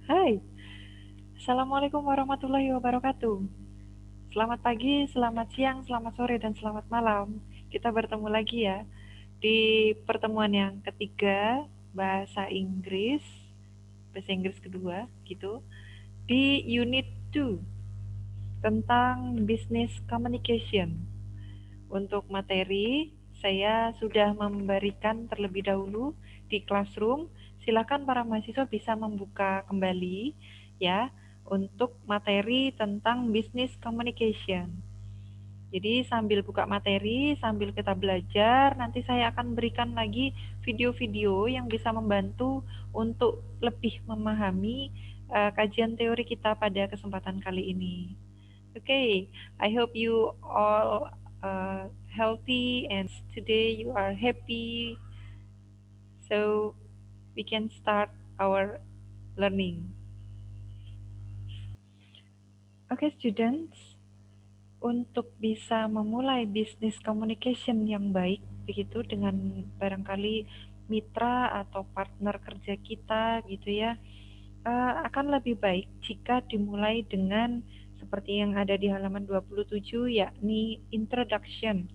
Hai, Assalamualaikum warahmatullahi wabarakatuh. Selamat pagi, selamat siang, selamat sore, dan selamat malam. Kita bertemu lagi ya di pertemuan yang ketiga bahasa Inggris kedua gitu, di unit 2 tentang business communication. Untuk materi, saya sudah memberikan terlebih dahulu di classroom. Silakan para mahasiswa bisa membuka kembali ya untuk materi tentang business communication. Jadi sambil buka materi, sambil kita belajar, nanti saya akan berikan lagi video-video yang bisa membantu untuk lebih memahami kajian teori kita pada kesempatan kali ini. Okay, I hope you all healthy and today you are happy. So we can start our learning. Okay, students, untuk bisa memulai bisnis communication yang baik begitu dengan barangkali mitra atau partner kerja kita gitu ya, akan lebih baik jika dimulai dengan seperti yang ada di halaman 27, yakni introduction.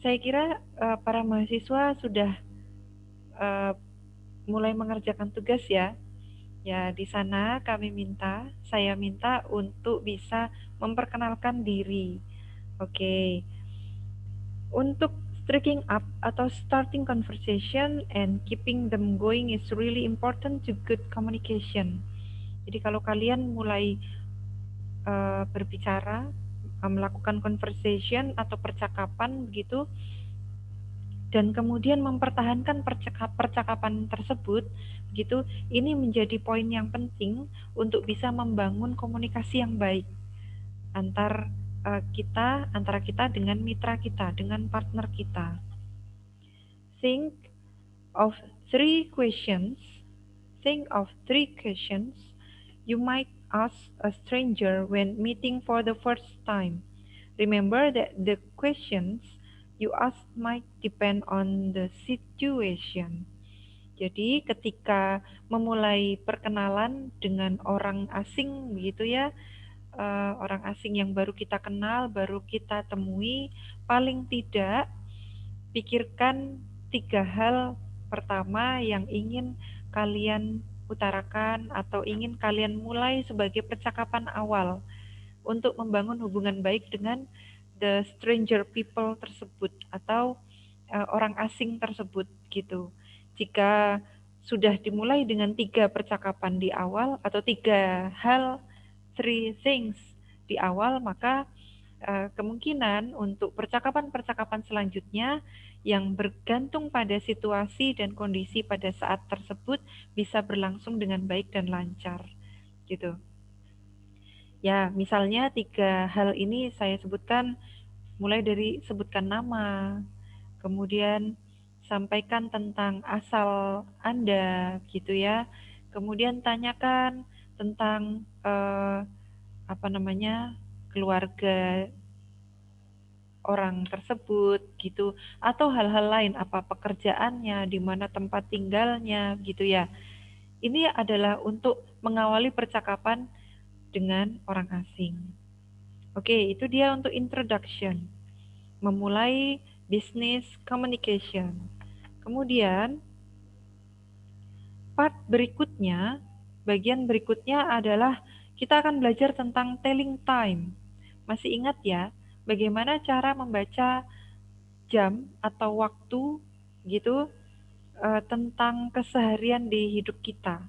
Saya kira para mahasiswa sudah uh, mulai mengerjakan tugas ya. Ya, di sana saya minta untuk bisa memperkenalkan diri. Oke. Untuk striking up atau starting conversation and keeping them going is really important to good communication. Jadi kalau kalian mulai berbicara, melakukan conversation atau percakapan begitu, dan kemudian mempertahankan percakapan tersebut, begitu, ini menjadi poin yang penting untuk bisa membangun komunikasi yang baik antara kita dengan mitra kita, dengan partner kita. Think of three questions. Think of three questions you might ask a stranger when meeting for the first time. Remember that the questions you ask might depend on the situation. Jadi ketika memulai perkenalan dengan orang asing begitu ya, orang asing yang baru kita kenal, baru kita temui, paling tidak pikirkan 3 hal pertama yang ingin kalian utarakan atau ingin kalian mulai sebagai percakapan awal untuk membangun hubungan baik dengan the stranger people tersebut atau orang asing tersebut gitu. Jika sudah dimulai dengan 3 percakapan di awal atau 3 hal, 3 things di awal, maka kemungkinan untuk percakapan-percakapan selanjutnya yang bergantung pada situasi dan kondisi pada saat tersebut bisa berlangsung dengan baik dan lancar gitu. Ya, misalnya 3 hal ini saya sebutkan, mulai dari sebutkan nama, kemudian sampaikan tentang asal Anda gitu ya. Kemudian tanyakan tentang keluarga orang tersebut gitu, atau hal-hal lain, apa pekerjaannya, di mana tempat tinggalnya gitu ya. Ini adalah untuk mengawali percakapan dengan orang asing. Oke, itu dia untuk introduction, memulai business communication. Kemudian bagian berikutnya adalah kita akan belajar tentang telling time. Masih ingat ya, bagaimana cara membaca jam atau waktu gitu, tentang keseharian di hidup kita.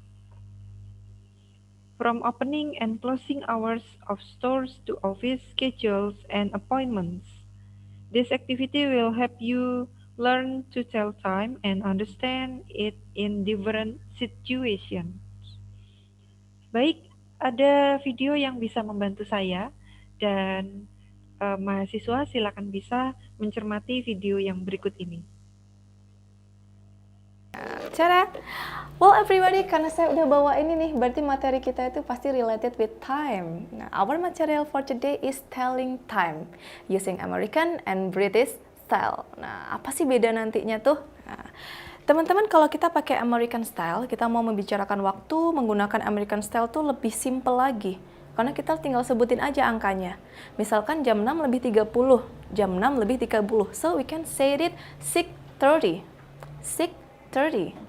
From opening and closing hours of stores to office schedules and appointments. This activity will help you learn to tell time and understand it in different situations. Baik, ada video yang bisa membantu saya dan mahasiswa silakan bisa mencermati video yang berikut ini. Cara Well everybody, karena saya udah bawa ini nih, berarti materi kita itu pasti related with time. Nah, our material for today is telling time using American and British style. Nah, apa sih beda nantinya tuh? Nah, teman-teman, kalau kita pakai American style, kita mau membicarakan waktu menggunakan American style tuh lebih simple lagi. Karena kita tinggal sebutin aja angkanya. Misalkan jam 6 lebih 30, jam 6 lebih 30. So we can say it 6:30. 6:30.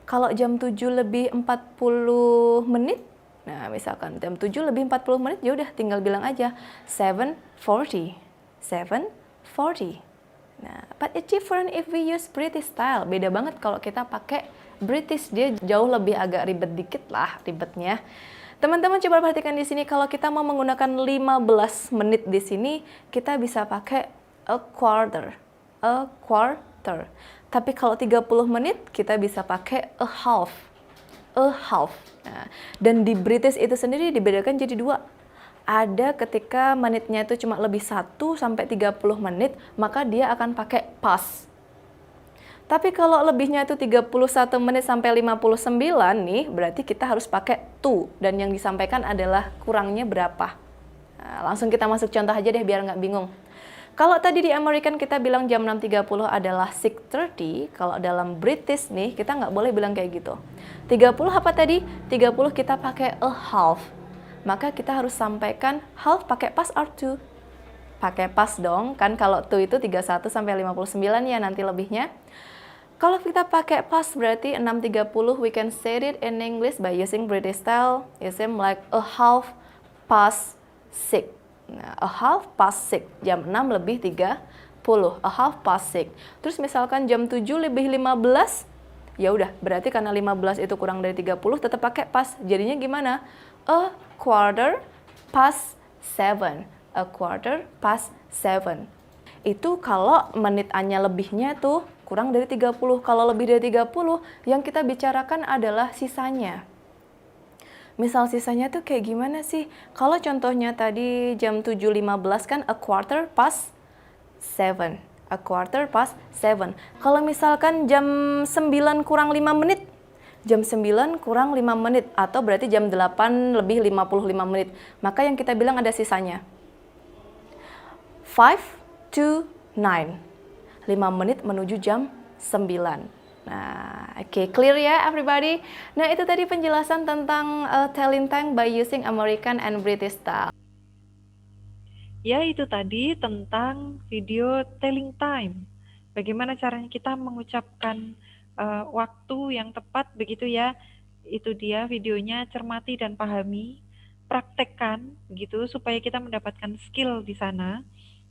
Kalau jam 7 lebih 40 menit, nah misalkan jam 7 lebih 40 menit, ya udah tinggal bilang aja 7:40. 7:40. Nah, but it's different if we use British style. Beda banget kalau kita pakai British, dia jauh lebih agak ribet dikit lah ribetnya. Teman-teman coba perhatikan di sini, kalau kita mau menggunakan 15 menit di sini, kita bisa pakai a quarter. A quarter. Tapi kalau 30 menit, kita bisa pakai a half. A half. Nah, dan di British itu sendiri dibedakan jadi dua. Ada ketika menitnya itu cuma lebih 1 sampai 30 menit, maka dia akan pakai past. Tapi kalau lebihnya itu 31 menit sampai 59 nih, berarti kita harus pakai to. Dan yang disampaikan adalah kurangnya berapa. Nah, langsung kita masuk contoh aja deh biar nggak bingung. Kalau tadi di American kita bilang jam 6.30 adalah 6:30, kalau dalam British nih kita nggak boleh bilang kayak gitu. 30 apa tadi? 30 kita pakai a half. Maka kita harus sampaikan half pakai past or to. Pakai past dong, kan kalau to itu 31 sampai 59 ya nanti lebihnya. Kalau kita pakai past berarti 6.30, we can say it in English by using British style. It seems like a half past 6. Nah, a half past 6, jam 6 lebih 30, a half past 6. Terus misalkan jam 7 lebih 15, ya udah, berarti karena 15 itu kurang dari 30, tetap pakai past. Jadinya gimana? A quarter past 7. A quarter past 7. Itu kalau menit A-nya lebihnya tuh kurang dari 30. Kalau lebih dari 30, yang kita bicarakan adalah sisanya. Misal sisanya tuh kayak gimana sih? Kalau contohnya tadi jam 7.15 kan a quarter past 7. A quarter past 7. Kalau misalkan jam 9 kurang 5 menit, jam 9 kurang 5 menit, atau berarti jam 8 lebih 55 menit. Maka yang kita bilang ada sisanya. 5 to 9. 5 menit menuju jam 9. Nah, oke, clear ya everybody? Nah, itu tadi penjelasan tentang telling time by using American and British style. Ya, itu tadi tentang video telling time. Bagaimana caranya kita mengucapkan waktu yang tepat begitu ya. Itu dia videonya, cermati dan pahami, praktekkan gitu supaya kita mendapatkan skill di sana.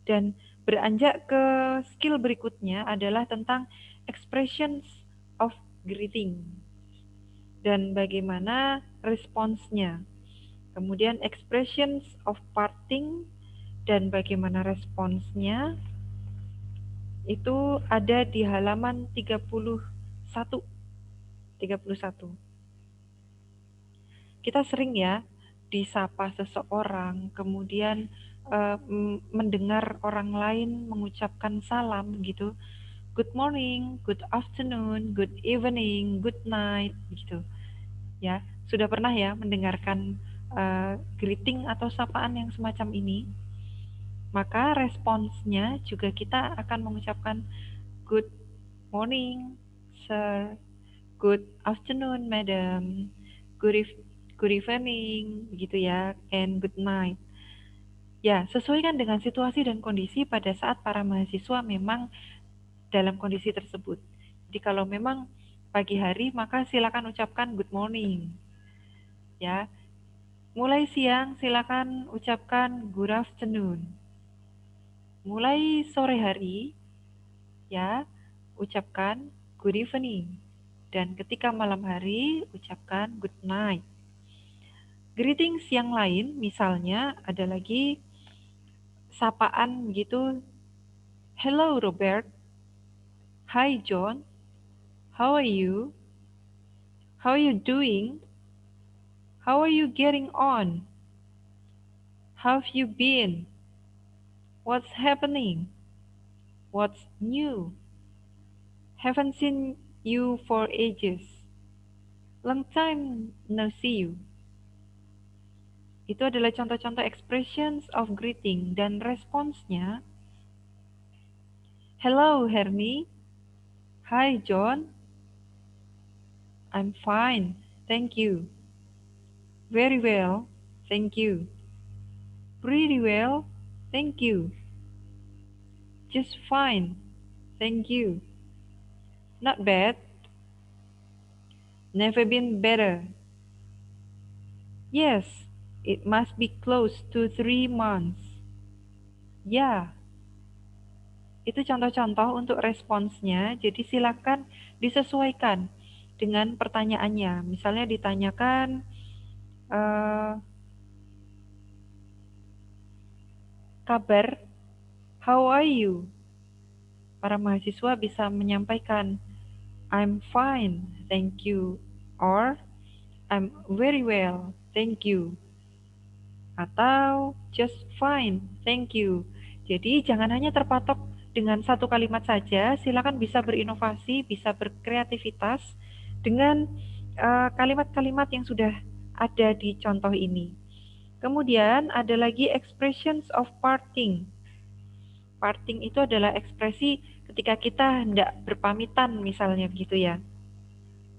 Dan beranjak ke skill berikutnya adalah tentang expressions of greeting dan bagaimana responsnya. Kemudian expressions of parting dan bagaimana responsnya itu ada di halaman 31. 31. Kita sering ya disapa seseorang, kemudian mendengar orang lain mengucapkan salam gitu. Good morning, good afternoon, good evening, good night gitu. Ya, sudah pernah ya mendengarkan greeting atau sapaan yang semacam ini? Maka responsnya juga kita akan mengucapkan good morning, sir, good afternoon, madam, good evening, gitu ya, and good night. Ya, sesuaikan dengan situasi dan kondisi pada saat para mahasiswa memang dalam kondisi tersebut. Jadi kalau memang pagi hari, maka silakan ucapkan good morning. Ya, mulai siang silakan ucapkan good afternoon. Mulai sore hari, ya, ucapkan good evening. Dan ketika malam hari, ucapkan good night. Greetings yang lain, misalnya ada lagi sapaan gitu. Hello Robert. Hi John. How are you? How are you doing? How are you getting on? How have you been? What's happening? What's new? Haven't seen you for ages. Long time no see you. Itu adalah contoh-contoh expressions of greeting dan responsnya. Hello, Hermi. Hi, John. I'm fine, thank you. Very well, thank you. Pretty well, thank you. Just fine, thank you. Not bad. Never been better. Yes, it must be close to 3 months. Ya, itu contoh-contoh untuk responsnya. Jadi silakan disesuaikan dengan pertanyaannya. Misalnya ditanyakan, kabar, how are you? Para mahasiswa bisa menyampaikan, I'm fine, thank you. Or, I'm very well, thank you. Atau, just fine, thank you. Jadi jangan hanya terpatok dengan satu kalimat saja, silakan bisa berinovasi, bisa berkreativitas dengan kalimat-kalimat yang sudah ada di contoh ini. Kemudian ada lagi expressions of parting. Parting itu adalah ekspresi ketika kita hendak berpamitan misalnya begitu ya.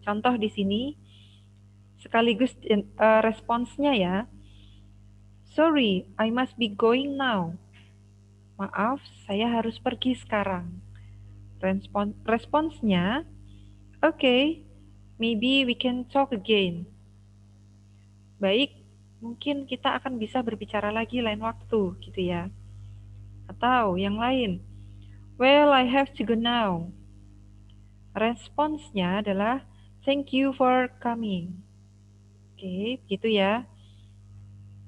Contoh di sini sekaligus responsnya ya. Sorry, I must be going now. Maaf, saya harus pergi sekarang. Responsnya, okay, maybe we can talk again. Baik, mungkin kita akan bisa berbicara lagi lain waktu gitu ya. Atau yang lain, well, I have to go now. Responsnya adalah thank you for coming. Oke, gitu ya.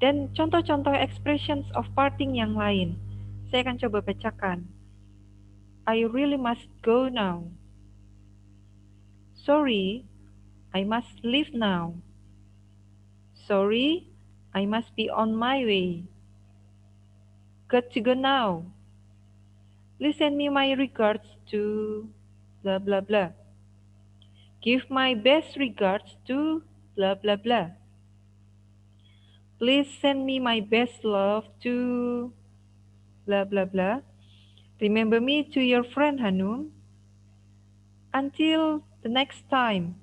Dan contoh-contoh expressions of parting yang lain. Saya akan coba bacakan. I really must go now. Sorry, I must leave now. Sorry, I must be on my way. Got to go now. Please send me my regards to blah blah blah. Give my best regards to blah blah blah. Please send me my best love to blah blah blah. Remember me to your friend Hanum. Until the next time.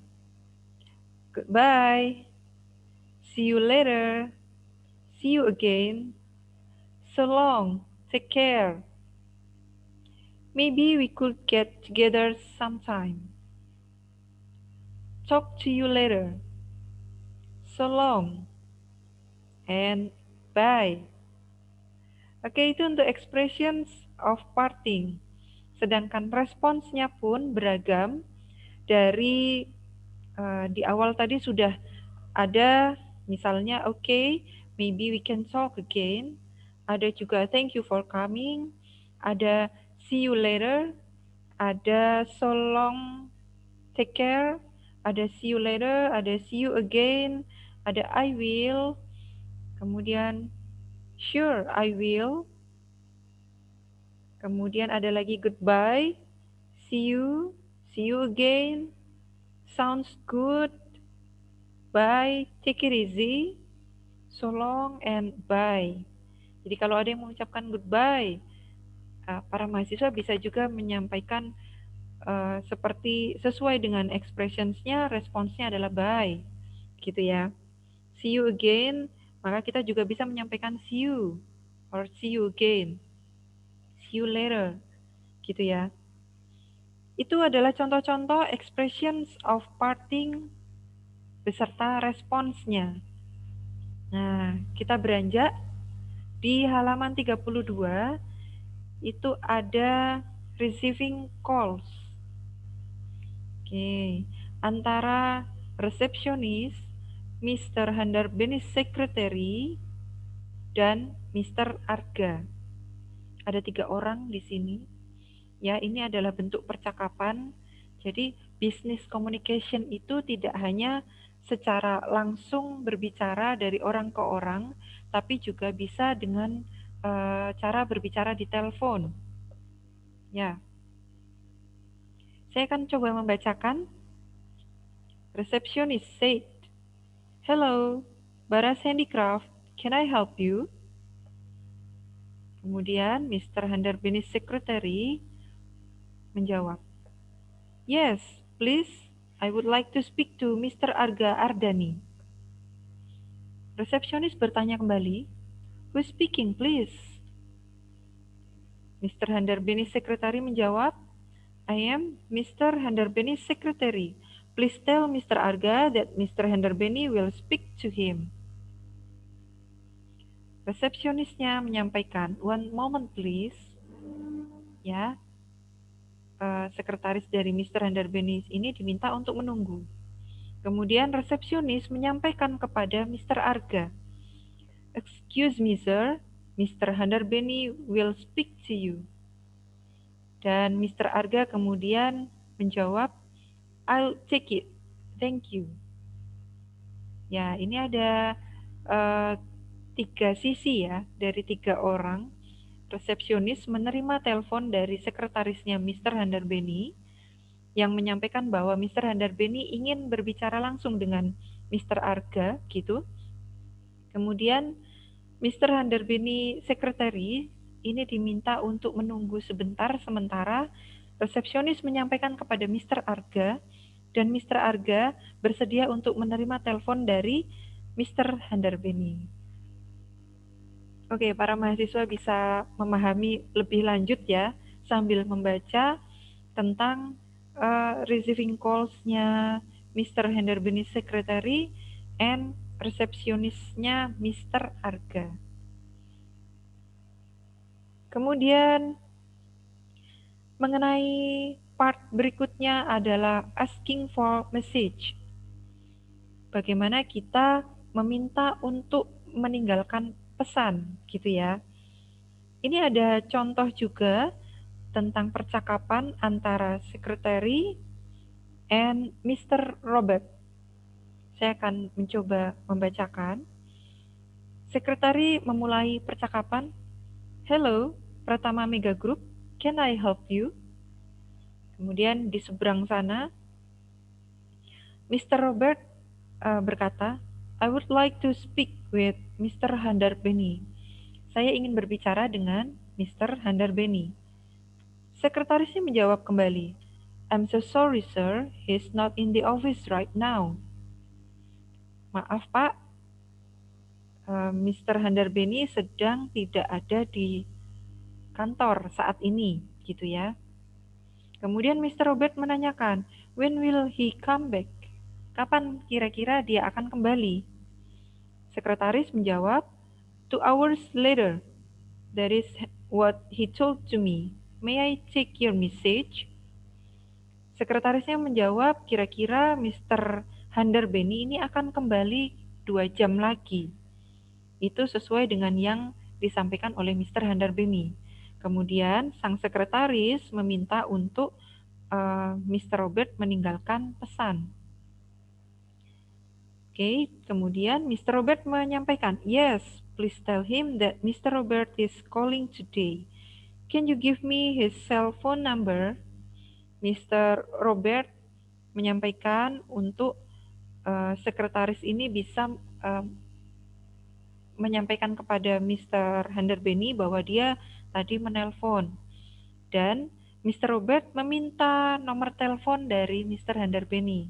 Goodbye. See you later. See you again. So long. Take care. Maybe we could get together sometime. Talk to you later. So long. And bye. Oke, itu untuk expressions of parting. Sedangkan responsnya pun beragam dari di awal tadi sudah ada misalnya okay, maybe we can talk again. Ada juga thank you for coming. Ada see you later. Ada so long, take care. Ada see you later. Ada see you again. Ada I will. Kemudian sure I will. Kemudian ada lagi goodbye. See you again. Sounds good. Bye, take it easy. So long and bye. Jadi kalau ada yang mengucapkan goodbye, para mahasiswa bisa juga menyampaikan seperti sesuai dengan expressionsnya, responsnya adalah bye, gitu ya. See you again, maka kita juga bisa menyampaikan see you or see you again, see you later, gitu ya. Itu adalah contoh-contoh expressions of parting beserta responsnya. Nah, kita beranjak di halaman 32 itu ada receiving calls. Oke, antara resepsionis, Mr. Handarbeni Secretary, dan Mr. Arga. Ada 3 orang di sini. Ya, ini adalah bentuk percakapan. Jadi, business communication itu tidak hanya secara langsung berbicara dari orang ke orang, tapi juga bisa dengan cara berbicara di telepon. Ya, saya akan coba membacakan Receptionist said, "Hello, Baras Handicraft, can I help you?" Kemudian Mr. Handarbini's secretary menjawab, "Yes, please, I would like to speak to Mr. Arga Ardani." Resepsionis bertanya kembali, "Who's speaking, please?" Mr. Handarbini's secretary menjawab, "I am Mr. Handarbini's secretary. Please tell Mr. Arga that Mr. Handarbini will speak to him." Resepsionisnya menyampaikan, "One moment please." Ya, sekretaris dari Mr. Handarbini ini diminta untuk menunggu. Kemudian resepsionis menyampaikan kepada Mr. Arga, "Excuse me, sir, Mr. Handarbini will speak to you." Dan Mr. Arga kemudian menjawab, "I'll take it, thank you." Ya, ini ada uh, 3 sisi ya, dari 3 orang. Resepsionis menerima telepon dari sekretarisnya Mr. Handarbini yang menyampaikan bahwa Mr. Handarbini ingin berbicara langsung dengan Mr. Arga gitu. Kemudian Mr. Handarbini sekretari ini diminta untuk menunggu sebentar sementara resepsionis menyampaikan kepada Mr. Arga dan Mr. Arga bersedia untuk menerima telepon dari Mr. Handarbini. Oke, para mahasiswa bisa memahami lebih lanjut ya sambil membaca tentang receiving calls-nya Mr. Handarbini secretary and resepsionisnya Mr. Arga. Kemudian mengenai part berikutnya adalah asking for message. Bagaimana kita meminta untuk meninggalkan pesan gitu ya. Ini ada contoh juga tentang percakapan antara sekretari and Mr. Robert. Saya akan mencoba membacakan. Sekretari memulai percakapan, "Hello, Pratama Mega Group, can I help you?" Kemudian di seberang sana, Mr. Robert berkata, "I would like to speak with Mr. Handarbini." Saya ingin berbicara dengan Mr. Handarbini. Sekretarisnya menjawab kembali, "I'm so sorry, sir. He's not in the office right now." Maaf, Pak. Mr. Handarbini sedang tidak ada di kantor saat ini, gitu ya. Kemudian Mr. Robert menanyakan, "When will he come back?" Kapan kira-kira dia akan kembali? Sekretaris menjawab, 2 hours later. That is what he told to me. May I take your message? Sekretarisnya menjawab, kira-kira Mr. Handarbini ini akan kembali 2 jam lagi. Itu sesuai dengan yang disampaikan oleh Mr. Handarbini. Kemudian sang sekretaris meminta untuk Mr. Robert meninggalkan pesan. Oke, kemudian Mr. Robert menyampaikan, "Yes, please tell him that Mr. Robert is calling today. Can you give me his cell phone number?" Mr. Robert menyampaikan untuk sekretaris ini bisa menyampaikan kepada Mr. Handarbini bahwa dia tadi menelpon. Dan Mr. Robert meminta nomor telepon dari Mr. Handarbini.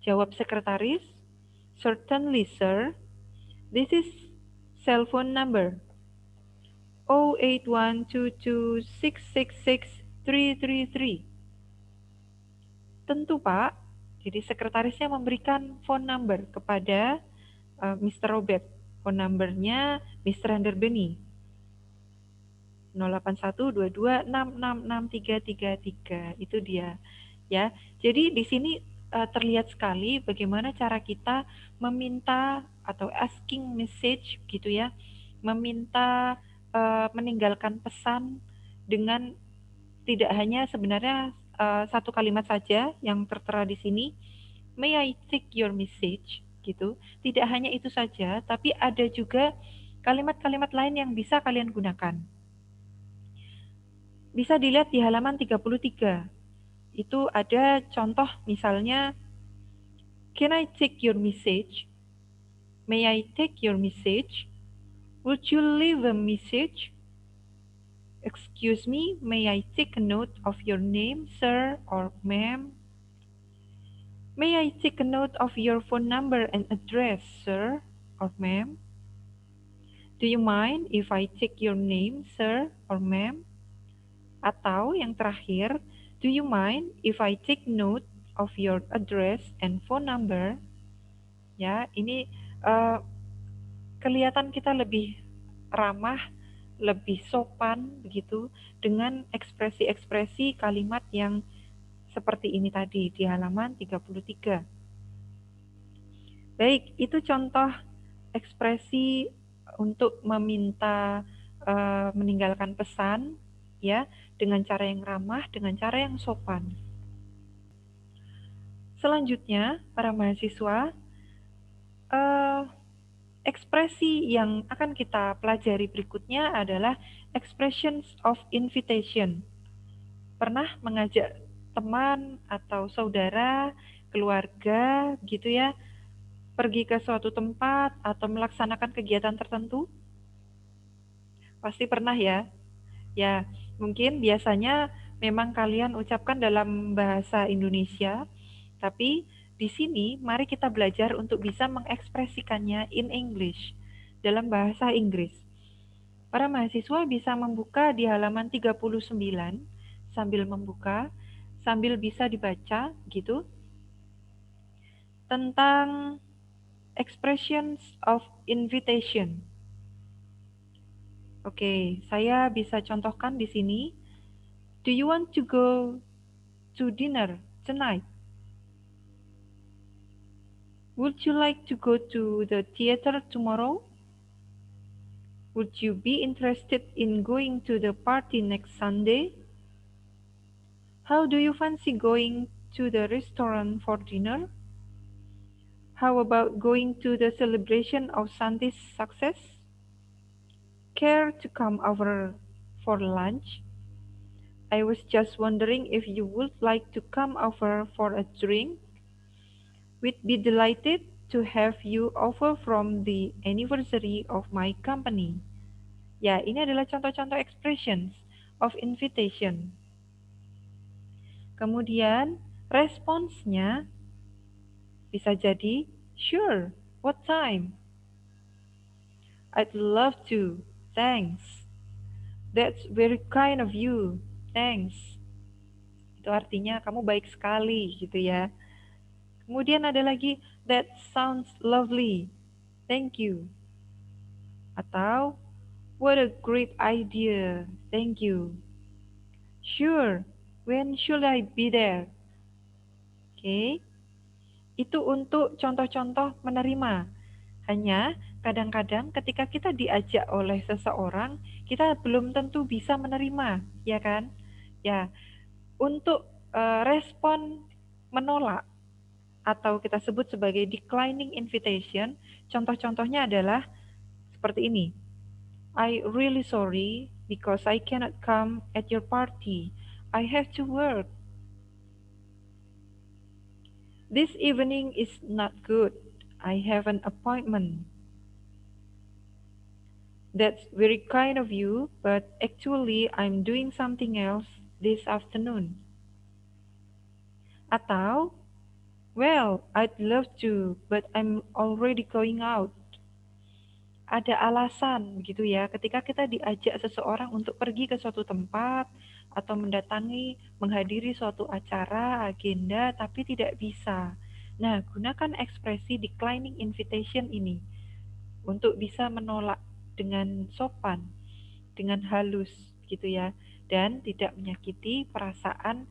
Jawab sekretaris, "Certainly, sir. This is cell phone number 08122666333." Tentu, Pak. Jadi sekretarisnya memberikan phone number kepada Mr. Robert. Phone numbernya Mr. Handarbini. 08122666333. Itu dia. Ya. Jadi di sini terlihat sekali bagaimana cara kita meminta atau asking message gitu ya. Meminta meninggalkan pesan dengan tidak hanya sebenarnya satu kalimat saja yang tertera di sini. May I take your message? Gitu. Tidak hanya itu saja, tapi ada juga kalimat-kalimat lain yang bisa kalian gunakan. Bisa dilihat di halaman 33. Itu ada contoh misalnya Can I take your message? May I take your message? Would you leave a message? Excuse me, may I take a note of your name, sir or ma'am? May I take a note of your phone number and address, sir or ma'am? Do you mind if I take your name, sir or ma'am? Atau yang terakhir, do you mind if I take note of your address and phone number? Ya, ini eh, kelihatan kita lebih ramah, lebih sopan begitu dengan ekspresi-ekspresi kalimat yang seperti ini tadi di halaman 33. Baik, itu contoh ekspresi untuk meminta meninggalkan pesan ya dengan cara yang ramah, dengan cara yang sopan. Selanjutnya, para mahasiswa, eh, ekspresi yang akan kita pelajari berikutnya adalah expressions of invitation. Pernah mengajak teman atau saudara, keluarga gitu ya, pergi ke suatu tempat atau melaksanakan kegiatan tertentu? Pasti pernah ya. Ya, mungkin biasanya memang kalian ucapkan dalam bahasa Indonesia, tapi di sini mari kita belajar untuk bisa mengekspresikannya in English, dalam bahasa Inggris. Para mahasiswa bisa membuka di halaman 39 sambil membuka, sambil bisa dibaca gitu, tentang expressions of invitation. Oke, saya bisa contohkan di sini. Do you want to go to dinner tonight? Would you like to go to the theater tomorrow? Would you be interested in going to the party next Sunday? How do you fancy going to the restaurant for dinner? How about going to the celebration of Santi's success? Care to come over for lunch? I was just wondering if you would like to come over for a drink. We'd be delighted to have you over from the anniversary of my company. Ya, ini adalah contoh-contoh expressions of invitation. Kemudian, responsnya bisa jadi, sure, what time? I'd love to, thanks. That's very kind of you, thanks. Itu artinya kamu baik sekali gitu ya. Kemudian ada lagi, that sounds lovely, thank you. Atau, what a great idea, thank you. Sure, when should I be there? Oke, itu untuk contoh-contoh menerima. Hanya kadang-kadang ketika kita diajak oleh seseorang, kita belum tentu bisa menerima, ya kan? Ya, untuk respon menolak atau kita sebut sebagai declining invitation, contoh-contohnya adalah seperti ini. I really sorry because I cannot come at your party. I have to work. This evening is not good. I have an appointment. That's very kind of you, but actually I'm doing something else this afternoon. Atau, well, I'd love to, but I'm already going out. Ada alasan gitu ya, ketika kita diajak seseorang untuk pergi ke suatu tempat atau menghadiri suatu acara, agenda, tapi tidak bisa. Nah, gunakan ekspresi declining invitation ini untuk bisa menolak dengan sopan, dengan halus gitu ya, dan tidak menyakiti perasaan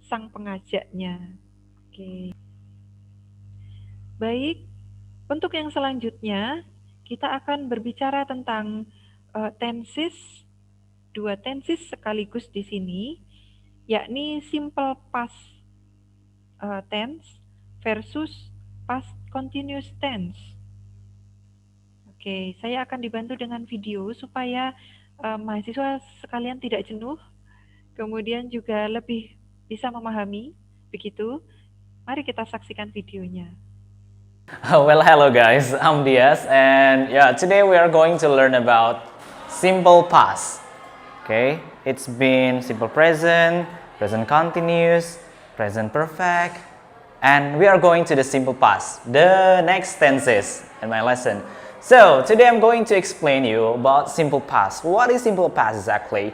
sang pengajaknya. Oke. Baik, untuk yang selanjutnya kita akan berbicara tentang tenses, dua tenses sekaligus di sini, yakni simple past tense versus past continuous tense. Oke, saya akan dibantu dengan video supaya mahasiswa sekalian tidak jenuh, kemudian juga lebih bisa memahami. Begitu, mari kita saksikan videonya. Well, hello guys, I'm Diaz, and yeah, today we are going to learn about simple past. Okay, it's been simple present, present continuous, present perfect, and we are going to the simple past, the next tenses in my lesson. So today I'm going to explain you about simple past. What is simple past exactly?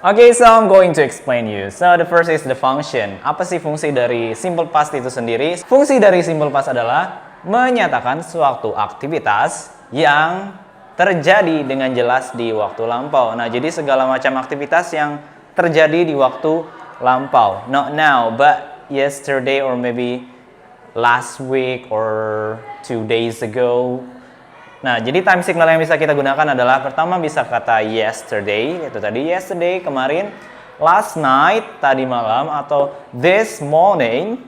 Okay, so I'm going to explain you. So the first is the function. Apa sih fungsi dari simple past itu sendiri? Fungsi dari simple past adalah menyatakan suatu aktivitas yang terjadi dengan jelas di waktu lampau. Nah, jadi segala macam aktivitas yang terjadi di waktu lampau. Not now, but yesterday or maybe last week or 2 days ago. Nah, jadi time signal yang bisa kita gunakan adalah pertama bisa kata yesterday, itu tadi yesterday, kemarin, last night, tadi malam, atau this morning,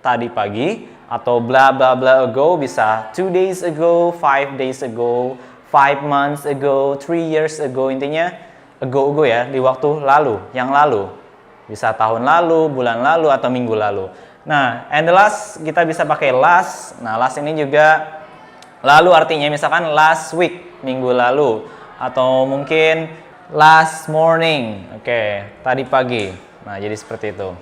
tadi pagi, atau bla bla bla ago, bisa 2 days ago, 5 days ago, 5 months ago, 3 years ago, intinya ago ya, di waktu lalu, yang lalu. Bisa tahun lalu, bulan lalu, atau minggu lalu. Nah, and the last, kita bisa pakai last. Nah, last ini juga lalu artinya misalkan last week, minggu lalu, atau mungkin last morning, tadi pagi. Nah, jadi seperti itu.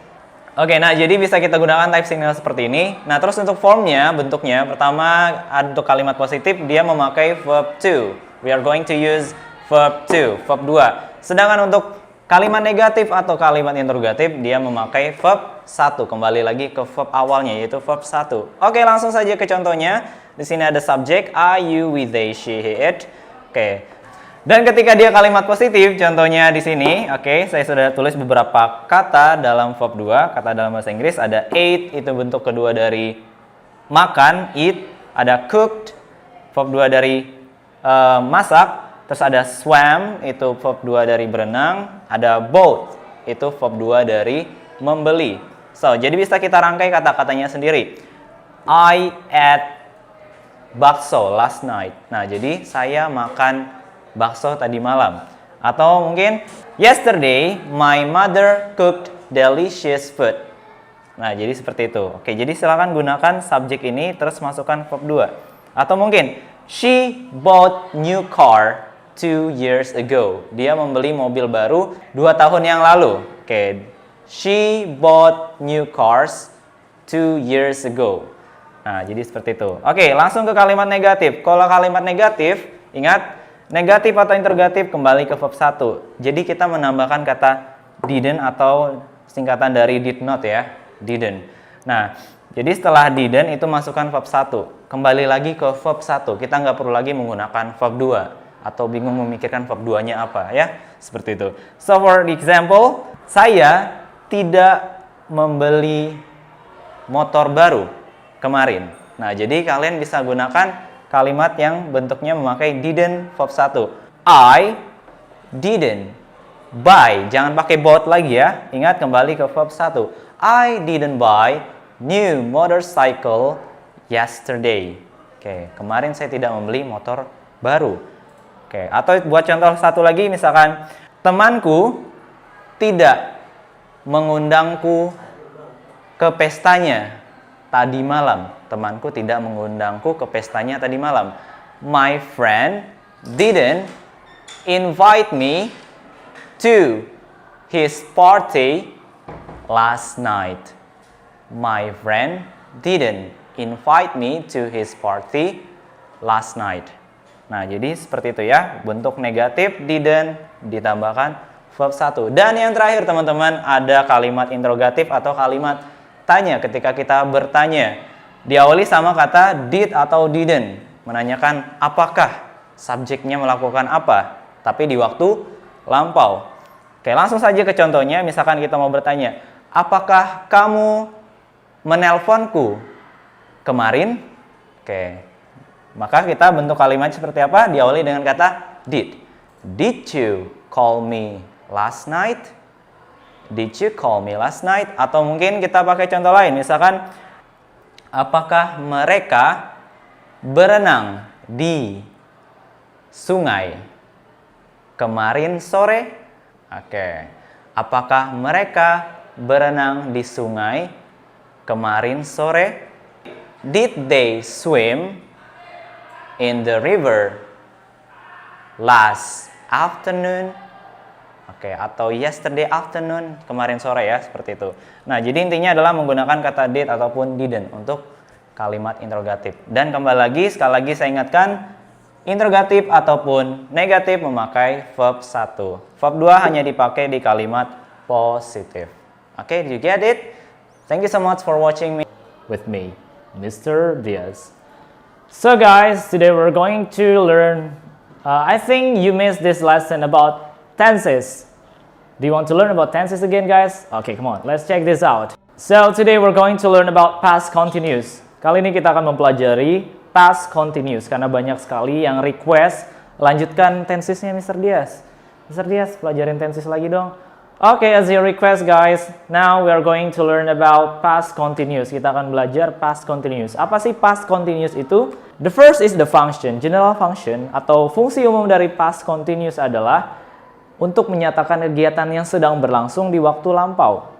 Nah jadi bisa kita gunakan type signal seperti ini. Nah, terus untuk formnya, bentuknya, pertama untuk kalimat positif dia memakai verb to. We are going to use verb to, verb 2. Sedangkan untuk kalimat negatif atau kalimat interrogatif dia memakai verb 1. Kembali lagi ke verb awalnya yaitu verb 1. Langsung saja ke contohnya. Di sini ada subjek I, you, we, they, she, he, it. Dan ketika dia kalimat positif, contohnya di sini, saya sudah tulis beberapa kata dalam verb 2. Kata dalam bahasa Inggris ada ate, itu bentuk kedua dari makan, eat. Ada cooked, verb 2 dari masak. Terus ada swam, itu verb 2 dari berenang. Ada bought, itu verb 2 dari membeli. Jadi bisa kita rangkai kata-katanya sendiri. I ate bakso last night. Nah, jadi saya makan bakso tadi malam. Atau mungkin yesterday my mother cooked delicious food. Nah, jadi seperti itu. Jadi silakan gunakan subjek ini terus masukkan verb 2. Atau mungkin she bought new car 2 years ago. Dia membeli mobil baru 2 tahun yang lalu. She bought new cars 2 years ago. Nah, jadi seperti itu. Langsung ke kalimat negatif. Kalau kalimat negatif, ingat, negatif atau interrogatif kembali ke verb 1. Jadi kita menambahkan kata didn't atau singkatan dari did not ya, didn't. Nah, jadi setelah didn't itu masukkan verb 1. Kembali lagi ke verb 1. Kita nggak perlu lagi menggunakan verb 2 atau bingung memikirkan verb 2-nya apa ya. Seperti itu. So for the example, saya tidak membeli motor baru kemarin. Nah, jadi kalian bisa gunakan kalimat yang bentuknya memakai didn't verb 1. I didn't buy. Jangan pakai bought lagi ya. Ingat kembali ke verb 1. I didn't buy new motorcycle yesterday. Kemarin saya tidak membeli motor baru. Atau buat contoh satu lagi misalkan temanku tidak mengundangku ke pestanya tadi malam. Temanku tidak mengundangku ke pestanya tadi malam. My friend didn't invite me to his party last night. My friend didn't invite me to his party last night. Nah, jadi seperti itu ya. Bentuk negatif didn't ditambahkan verb 1. Dan yang terakhir teman-teman ada kalimat interrogatif atau kalimat tanya ketika kita bertanya. Diawali sama kata did atau didn't. Menanyakan apakah subjeknya melakukan apa. Tapi di waktu lampau. Langsung saja ke contohnya. Misalkan kita mau bertanya, apakah kamu menelponku kemarin? Maka kita bentuk kalimat seperti apa? Diawali dengan kata did. Did you call me last night? Did you call me last night? Atau mungkin kita pakai contoh lain. Misalkan, apakah mereka berenang di sungai kemarin sore? Apakah mereka berenang di sungai kemarin sore? Did they swim in the river last afternoon? Oke, atau yesterday afternoon, kemarin sore ya, seperti itu. Nah, jadi intinya adalah menggunakan kata did ataupun didn't untuk kalimat interrogatif. Dan kembali lagi, sekali lagi saya ingatkan, interrogatif ataupun negatif memakai verb 1. Verb 2 hanya dipakai di kalimat positif. Oke, did you get it? Thank you so much for watching me with me, Mr. Diaz. So guys, today we're going to learn, I think you missed this lesson about tenses. Do you want to learn about tenses again, guys? Okay, come on, let's check this out. So today we're going to learn about past continuous. Kali ini kita akan mempelajari past continuous karena banyak sekali yang request lanjutkan tensesnya Mr. Diaz. Mr. Diaz, pelajarin tenses lagi dong. Okay, as your request guys, now we are going to learn about past continuous. Kita akan belajar past continuous. Apa sih past continuous itu? The first is the function. General function atau fungsi umum dari past continuous adalah untuk menyatakan kegiatan yang sedang berlangsung di waktu lampau.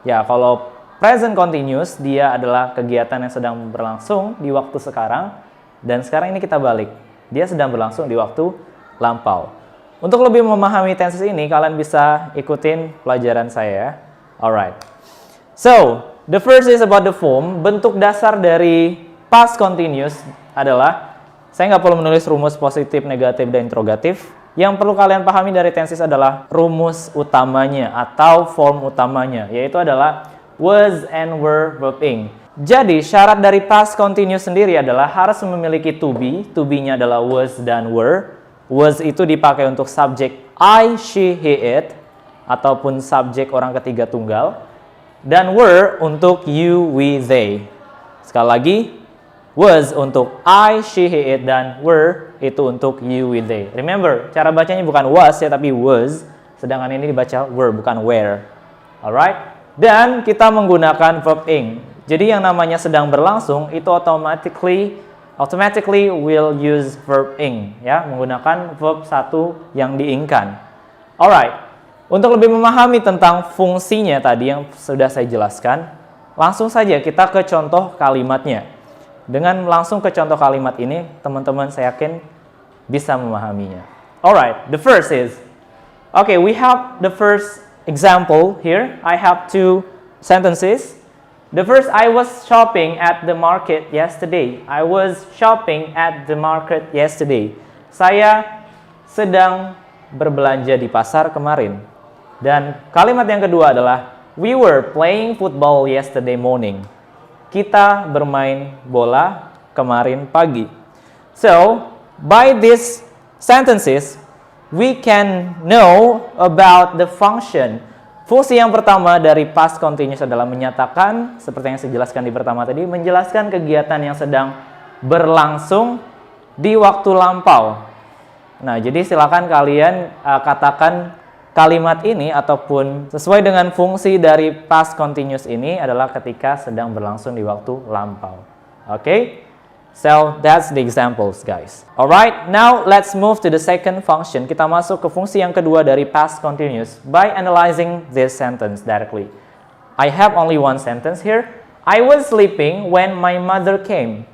Ya, kalau present continuous dia adalah kegiatan yang sedang berlangsung di waktu sekarang, dan sekarang ini kita balik. Dia sedang berlangsung di waktu lampau. Untuk lebih memahami tenses ini, kalian bisa ikutin pelajaran saya ya. Alright. So, the first is about the form. Bentuk dasar dari past continuous adalah, saya nggak perlu menulis rumus positif, negatif, dan interrogatif. Yang perlu kalian pahami dari tenses adalah rumus utamanya atau form utamanya, yaitu adalah was and were verb ing. Jadi, syarat dari past continuous sendiri adalah harus memiliki to be. To be-nya adalah was dan were. Was itu dipakai untuk subjek I, she, he, it, ataupun subjek orang ketiga tunggal. Dan were untuk you, we, they. Sekali lagi, was untuk I, she, he, it, dan were itu untuk you, we, they. Remember, cara bacanya bukan was ya, tapi was. Sedangkan ini dibaca were, bukan were. Alright? Dan kita menggunakan verb ing. Jadi yang namanya sedang berlangsung itu automatically will use verb ing, ya, menggunakan verb 1 yang diingkan. Alright, untuk lebih memahami tentang fungsinya tadi yang sudah saya jelaskan, langsung saja kita ke contoh kalimatnya. Dengan langsung ke contoh kalimat ini, teman-teman saya yakin bisa memahaminya. Alright, the first is, okay, we have the first example here. I have 2 sentences. The first, I was shopping at the market yesterday. I was shopping at the market yesterday. Saya sedang berbelanja di pasar kemarin. Dan kalimat yang kedua adalah, we were playing football yesterday morning. Kita bermain bola kemarin pagi. So, by these sentences, we can know about the function. Fungsi yang pertama dari past continuous adalah menyatakan, seperti yang saya jelaskan di pertama tadi, menjelaskan kegiatan yang sedang berlangsung di waktu lampau. Nah, jadi silakan kalian katakan kalimat ini ataupun sesuai dengan fungsi dari past continuous ini adalah ketika sedang berlangsung di waktu lampau. Oke? So, that's the examples, guys. Alright, now let's move to the second function. Kita masuk ke fungsi yang kedua dari past continuous by analyzing this sentence directly. I have only one sentence here. I was sleeping when my mother came.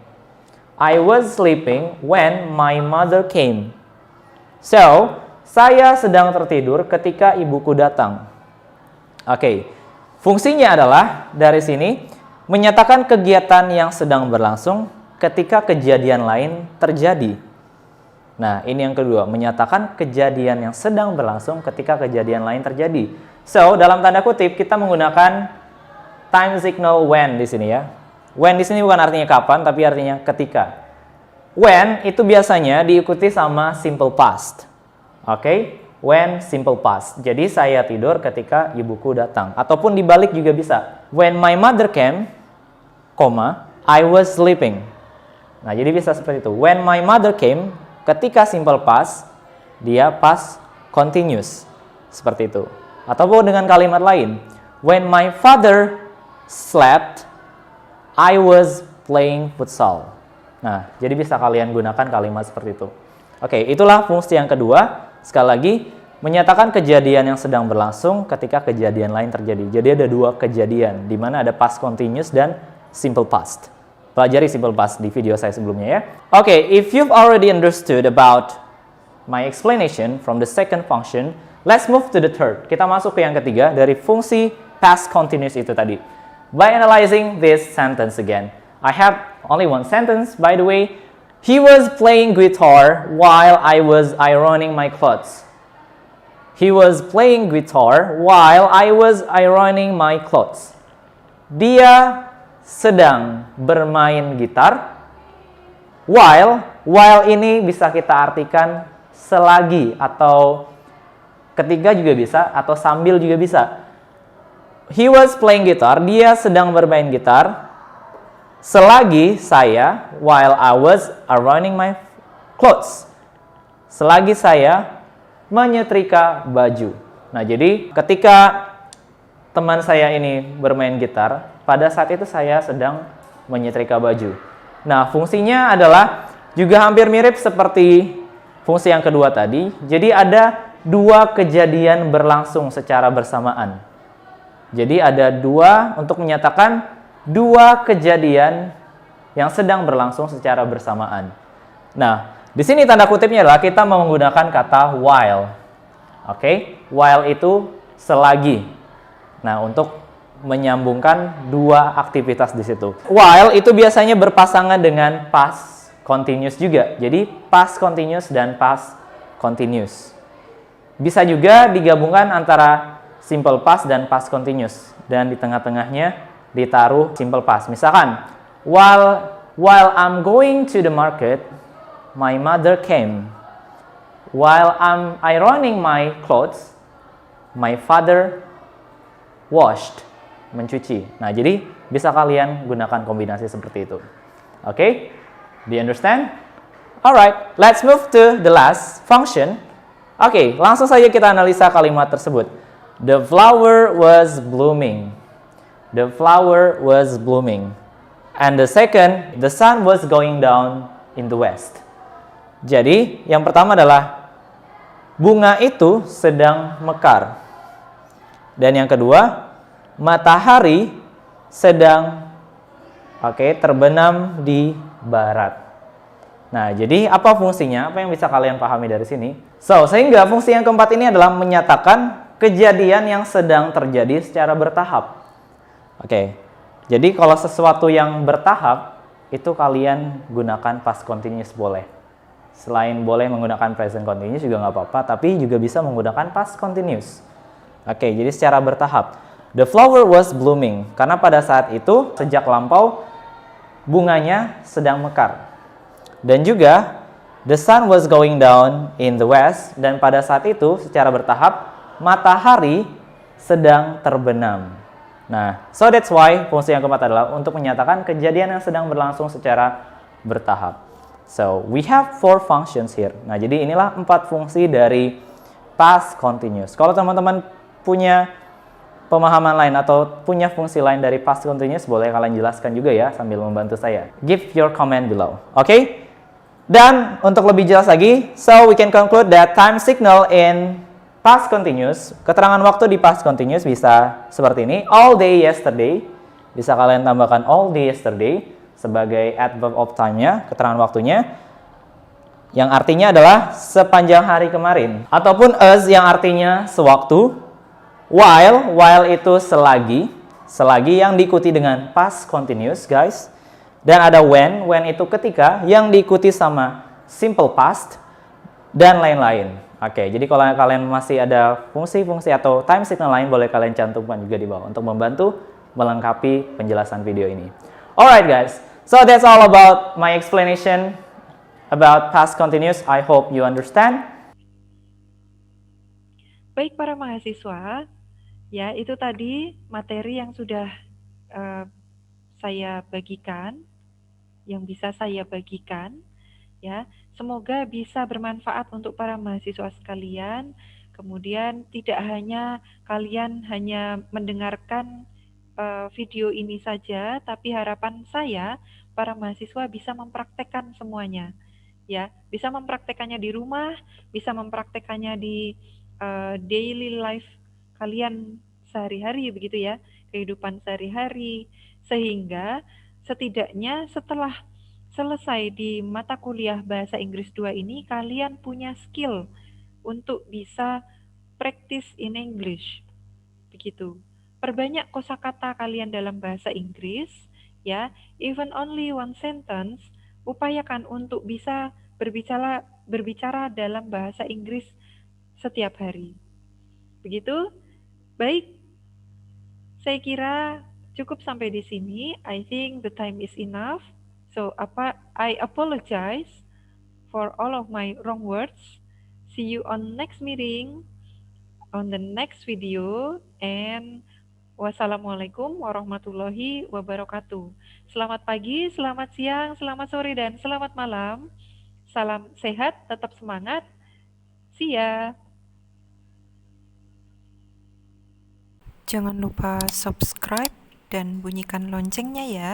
I was sleeping when my mother came. So, saya sedang tertidur ketika ibuku datang. Oke, fungsinya adalah dari sini menyatakan kegiatan yang sedang berlangsung ketika kejadian lain terjadi. Nah, ini yang kedua, menyatakan kejadian yang sedang berlangsung ketika kejadian lain terjadi. So, dalam tanda kutip kita menggunakan time signal when di sini ya. When di sini bukan artinya kapan, tapi artinya ketika. When itu biasanya diikuti sama simple past. Oke? When simple past. Jadi saya tidur ketika ibuku datang. Ataupun dibalik juga bisa. When my mother came, I was sleeping. Nah, jadi bisa seperti itu. When my mother came, ketika simple past, dia past continuous. Seperti itu. Ataupun dengan kalimat lain. When my father slept, I was playing futsal. Nah, jadi bisa kalian gunakan kalimat seperti itu. Oke, itulah fungsi yang kedua. Sekali lagi, menyatakan kejadian yang sedang berlangsung ketika kejadian lain terjadi. Jadi ada 2 kejadian, di mana ada past continuous dan simple past. pelajari simple past di video saya sebelumnya ya. Oke, if you've already understood about my explanation from the second function, let's move to the third. Kita masuk ke yang ketiga dari fungsi past continuous itu tadi. By analyzing this sentence again, I have only one sentence, by the way. He was playing guitar while I was ironing my clothes. He was playing guitar while I was ironing my clothes. Dia sedang bermain gitar. While ini bisa kita artikan selagi atau ketika juga bisa atau sambil juga bisa. He was playing guitar, dia sedang bermain gitar selagi saya, while I was ironing my clothes. Selagi saya menyetrika baju. Nah, jadi ketika teman saya ini bermain gitar, pada saat itu saya sedang menyetrika baju. Nah, fungsinya adalah juga hampir mirip seperti fungsi yang kedua tadi. Jadi ada dua kejadian berlangsung secara bersamaan. Jadi ada dua untuk menyatakan dua kejadian yang sedang berlangsung secara bersamaan. Nah, di sini tanda kutipnya adalah kita menggunakan kata while. Oke, while itu selagi. Nah, untuk menyambungkan dua aktivitas di situ. While itu biasanya berpasangan dengan past continuous juga. Jadi past continuous dan past continuous. Bisa juga digabungkan antara simple past dan past continuous, dan di tengah-tengahnya ditaruh simple past. Misalkan, while I'm going to the market, my mother came. While I'm ironing my clothes, my father washed, mencuci. Nah, jadi bisa kalian gunakan kombinasi seperti itu. Oke? Do you understand? Alright, let's move to the last function. Oke, langsung saja kita analisa kalimat tersebut. The flower was blooming. The flower was blooming. And the second, the sun was going down in the west. Jadi, yang pertama adalah bunga itu sedang mekar. Dan yang kedua, matahari sedang terbenam di barat. Nah, jadi apa fungsinya? Apa yang bisa kalian pahami dari sini? Sehingga fungsi yang keempat ini adalah menyatakan kejadian yang sedang terjadi secara bertahap. Jadi kalau sesuatu yang bertahap, itu kalian gunakan past continuous boleh. Selain boleh menggunakan present continuous juga nggak apa-apa, tapi juga bisa menggunakan past continuous. Jadi secara bertahap. The flower was blooming, karena pada saat itu, sejak lampau, bunganya sedang mekar. Dan juga, the sun was going down in the west, dan pada saat itu, secara bertahap, matahari sedang terbenam. Nah, so that's why fungsi yang keempat adalah untuk menyatakan kejadian yang sedang berlangsung secara bertahap. So, we have 4 functions here. Nah, jadi inilah 4 fungsi dari past continuous. Kalau teman-teman punya pemahaman lain atau punya fungsi lain dari past continuous, boleh kalian jelaskan juga ya sambil membantu saya. Give your comment below. Oke? Dan untuk lebih jelas lagi, so we can conclude that time signal in past continuous, keterangan waktu di past continuous bisa seperti ini. All day yesterday, bisa kalian tambahkan all day yesterday sebagai adverb of time-nya, keterangan waktunya. Yang artinya adalah sepanjang hari kemarin. Ataupun as yang artinya sewaktu. While itu selagi yang diikuti dengan past continuous, guys. Dan ada when itu ketika, yang diikuti sama simple past, dan lain-lain. Jadi kalau kalian masih ada fungsi-fungsi atau time signal lain, boleh kalian cantumkan juga di bawah untuk membantu melengkapi penjelasan video ini. Alright guys, so that's all about my explanation about past continuous. I hope you understand. Baik para mahasiswa, ya itu tadi materi yang sudah saya bagikan, yang bisa saya bagikan, ya. Semoga bisa bermanfaat untuk para mahasiswa sekalian. Kemudian tidak hanya kalian hanya mendengarkan video ini saja, tapi harapan saya para mahasiswa bisa mempraktekkan semuanya, ya, bisa mempraktekannya di rumah, bisa mempraktekannya di daily life kalian sehari-hari begitu ya, kehidupan sehari-hari, sehingga setidaknya setelah selesai di mata kuliah Bahasa Inggris 2 ini, kalian punya skill untuk bisa practice in English. Begitu. Perbanyak kosakata kalian dalam bahasa Inggris, ya. Even only one sentence, upayakan untuk bisa berbicara dalam bahasa Inggris setiap hari. Begitu? Baik, saya kira cukup sampai di sini. I think the time is enough. So, I apologize for all of my wrong words. See you on next meeting, on the next video, and wassalamualaikum warahmatullahi wabarakatuh. Selamat pagi, selamat siang, selamat sore, dan selamat malam. Salam sehat, tetap semangat. See ya. Jangan lupa subscribe dan bunyikan loncengnya ya.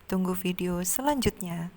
Tunggu video selanjutnya.